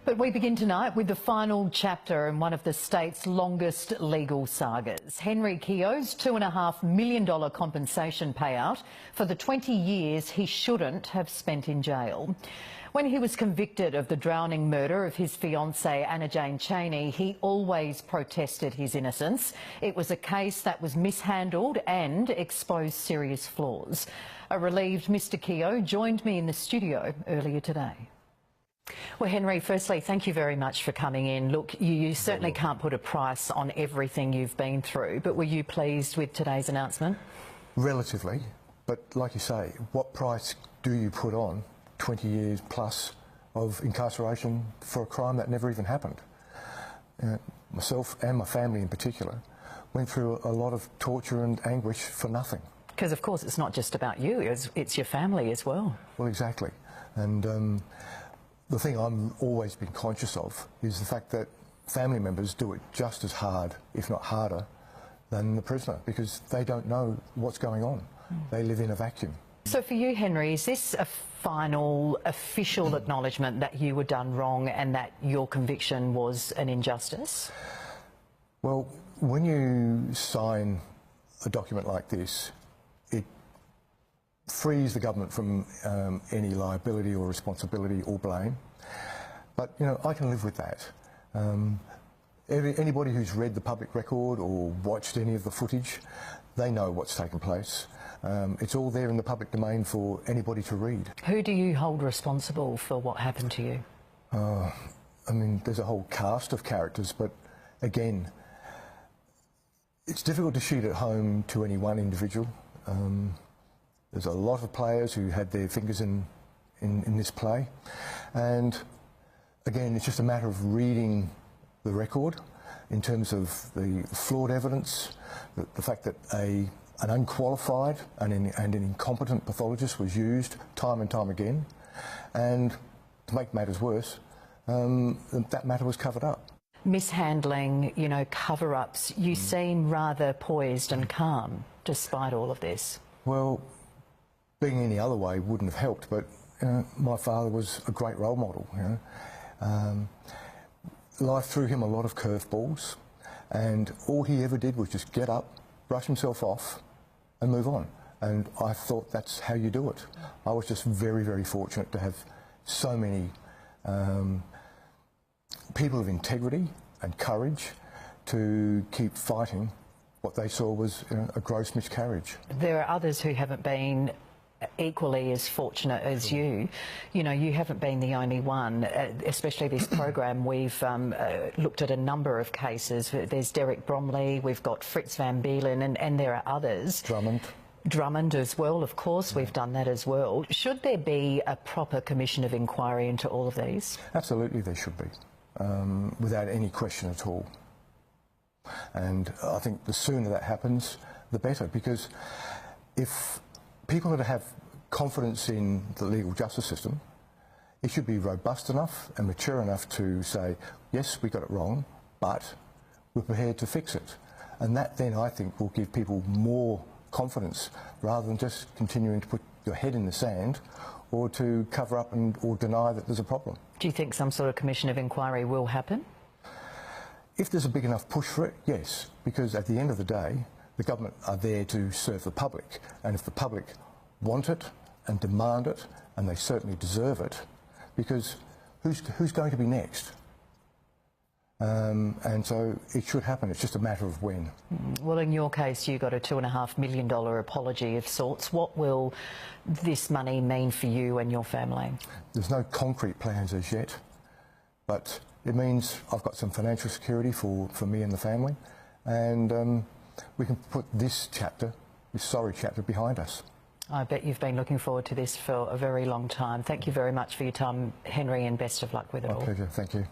But we begin tonight with the final chapter in one of the state's longest legal sagas. Henry Keogh's $2.5 million compensation payout for the 20 years he shouldn't have spent in jail. When he was convicted of the drowning murder of his fiancée Anna-Jane Chaney, he always protested his innocence. It was a case that was mishandled and exposed serious flaws. A relieved Mr Keogh joined me in the studio earlier today. Well, Henry, firstly, thank you very much for coming in. Look, you certainly can't put a price on everything you've been through, but were you pleased with today's announcement? Relatively, but like you say, what price do you put on 20 years plus of incarceration for a crime that never even happened? Myself and my family in particular went through a lot of torture and anguish for nothing. Because, of course, it's not just about you, it's your family as well. Well, exactly. And the thing I'm always been conscious of is the fact that family members do it just as hard, if not harder, than the prisoner, because they don't know what's going on. They live in a vacuum. So for you, Henry, is this a final official acknowledgement that you were done wrong and that your conviction was an injustice? Well, when you sign a document like this, it frees the government from any liability or responsibility or blame. But, you know, I can live with that. Anybody who's read the public record or watched any of the footage, they know what's taken place. It's all there in the public domain for anybody to read. Who do you hold responsible for what happened to you? I mean, there's a whole cast of characters, but again, it's difficult to shoot at home to any one individual. There's a lot of players who had their fingers in this play, and again, it's just a matter of reading the record in terms of the flawed evidence, the fact that an unqualified and an incompetent pathologist was used time and time again, and to make matters worse, that matter was covered up. Mishandling, you know, cover-ups, you seem rather poised and calm despite all of this. Well, being any other way wouldn't have helped, but my father was a great role model. You know, life threw him a lot of curveballs, and all he ever did was just get up, brush himself off, and move on. And I thought that's how you do it. I was just very, very fortunate to have so many people of integrity and courage to keep fighting what they saw was a gross miscarriage. There are others who haven't been equally as fortunate as you. You know, you haven't been the only one, especially this program. We've looked at a number of cases. There's Derek Bromley, we've got Fritz van Beelen, and there are others. Drummond as well, of course, we've done that as well. Should there be a proper commission of inquiry into all of these? Absolutely there should be, without any question at all. And I think the sooner that happens, the better, because if people are to have confidence in the legal justice system, it should be robust enough and mature enough to say, yes, we got it wrong, but we're prepared to fix it. And that then, I think, will give people more confidence rather than just continuing to put your head in the sand or to cover up or deny that there's a problem. Do you think some sort of commission of inquiry will happen? If there's a big enough push for it, yes, because at the end of the day, the government are there to serve the public, and if the public want it and demand it, and they certainly deserve it, because who's going to be next? And so it should happen, it's just a matter of when. Well, in your case, you got a $2.5 million apology of sorts. What will this money mean for you and your family? There's no concrete plans as yet, but it means I've got some financial security for me and the family, and we can put this sorry chapter behind us. I bet you've been looking forward to this for a very long time. Thank you very much for your time, Henry, and best of luck with it all. My pleasure. Thank you.